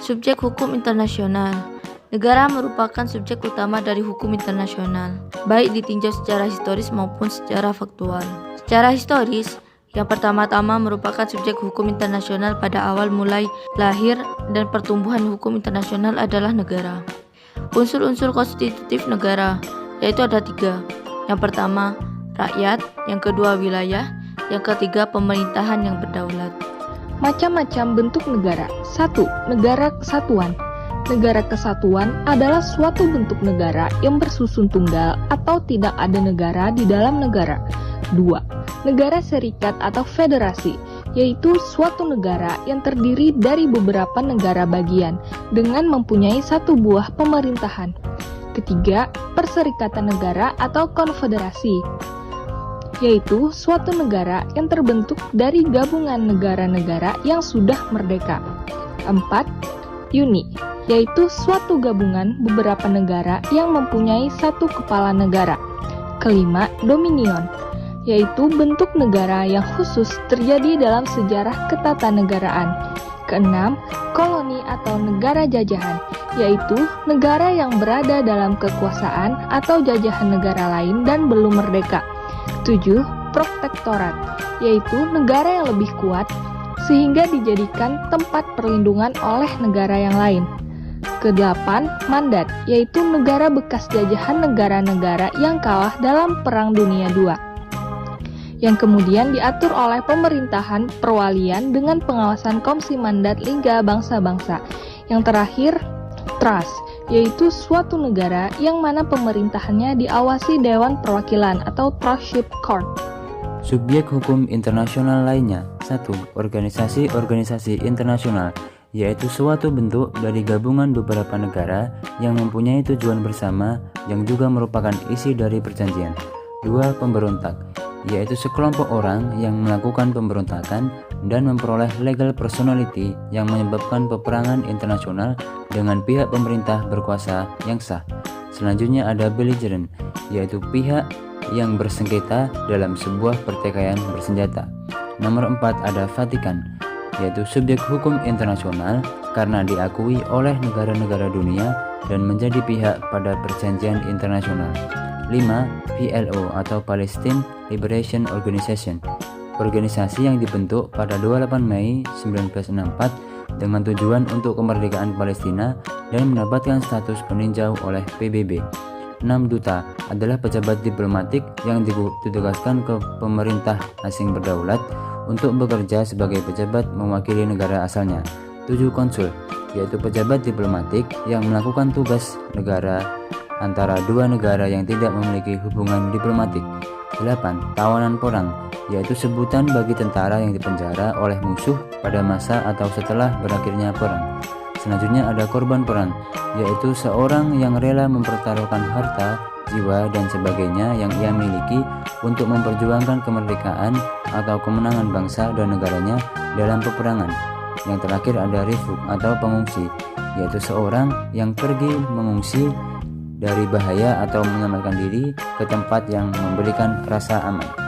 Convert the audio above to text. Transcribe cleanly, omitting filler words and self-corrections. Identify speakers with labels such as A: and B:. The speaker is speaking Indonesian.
A: Subjek hukum internasional. Negara merupakan subjek utama dari hukum internasional, baik ditinjau secara historis maupun secara faktual. Secara historis, yang pertama-tama merupakan subjek hukum internasional pada awal mulai lahir dan pertumbuhan hukum internasional adalah negara. Unsur-unsur konstitutif negara, yaitu ada 3. Yang pertama, rakyat. Yang kedua, wilayah. Yang ketiga, pemerintahan yang berdaulat.
B: Macam-macam bentuk negara. 1. Negara kesatuan. Negara kesatuan adalah suatu bentuk negara yang bersusun tunggal atau tidak ada negara di dalam negara. 2. Negara serikat atau federasi, yaitu suatu negara yang terdiri dari beberapa negara bagian dengan mempunyai satu buah pemerintahan. Ketiga, perserikatan negara atau konfederasi, yaitu suatu negara yang terbentuk dari gabungan negara-negara yang sudah merdeka. 4. Uni, yaitu suatu gabungan beberapa negara yang mempunyai satu kepala negara. Kelima, dominion, yaitu bentuk negara yang khusus terjadi dalam sejarah ketatanegaraan. Keenam, koloni atau negara jajahan, yaitu negara yang berada dalam kekuasaan atau jajahan negara lain dan belum merdeka. 7. Protektorat, yaitu negara yang lebih kuat sehingga dijadikan tempat perlindungan oleh negara yang lain. Ke-8, mandat, yaitu negara bekas jajahan negara-negara yang kalah dalam Perang Dunia II, yang kemudian diatur oleh pemerintahan perwalian dengan pengawasan Komisi Mandat Liga Bangsa-Bangsa. Yang terakhir, trust, yaitu suatu negara yang mana pemerintahannya diawasi Dewan Perwakilan atau Trustship Court.
C: Subjek hukum internasional lainnya. 1. Organisasi-organisasi internasional, yaitu suatu bentuk dari gabungan beberapa negara yang mempunyai tujuan bersama yang juga merupakan isi dari perjanjian. 2. Pemberontak, yaitu sekelompok orang yang melakukan pemberontakan dan memperoleh legal personality yang menyebabkan peperangan internasional dengan pihak pemerintah berkuasa yang sah. Selanjutnya ada belligerent, yaitu pihak yang bersengketa dalam sebuah pertikaian bersenjata. Nomor 4 ada Vatikan, yaitu subjek hukum internasional karena diakui oleh negara-negara dunia dan menjadi pihak pada perjanjian internasional. 5. PLO atau Palestine Liberation Organization, organisasi yang dibentuk pada 28 Mei 1964 dengan tujuan untuk kemerdekaan Palestina dan mendapatkan status peninjau oleh PBB. 6. Duta adalah pejabat diplomatik yang ditugaskan ke pemerintah asing berdaulat untuk bekerja sebagai pejabat mewakili negara asalnya. 7. Konsul, yaitu pejabat diplomatik yang melakukan tugas negara antara dua negara yang tidak memiliki hubungan diplomatik. 8. Tawanan perang, yaitu sebutan bagi tentara yang dipenjara oleh musuh pada masa atau setelah berakhirnya perang. Selanjutnya ada korban perang, yaitu seorang yang rela mempertaruhkan harta, jiwa, dan sebagainya yang ia miliki untuk memperjuangkan kemerdekaan atau kemenangan bangsa dan negaranya dalam peperangan. Yang terakhir ada refugee atau pengungsi, yaitu seorang yang pergi mengungsi dari bahaya atau menyelamatkan diri ke tempat yang memberikan rasa aman.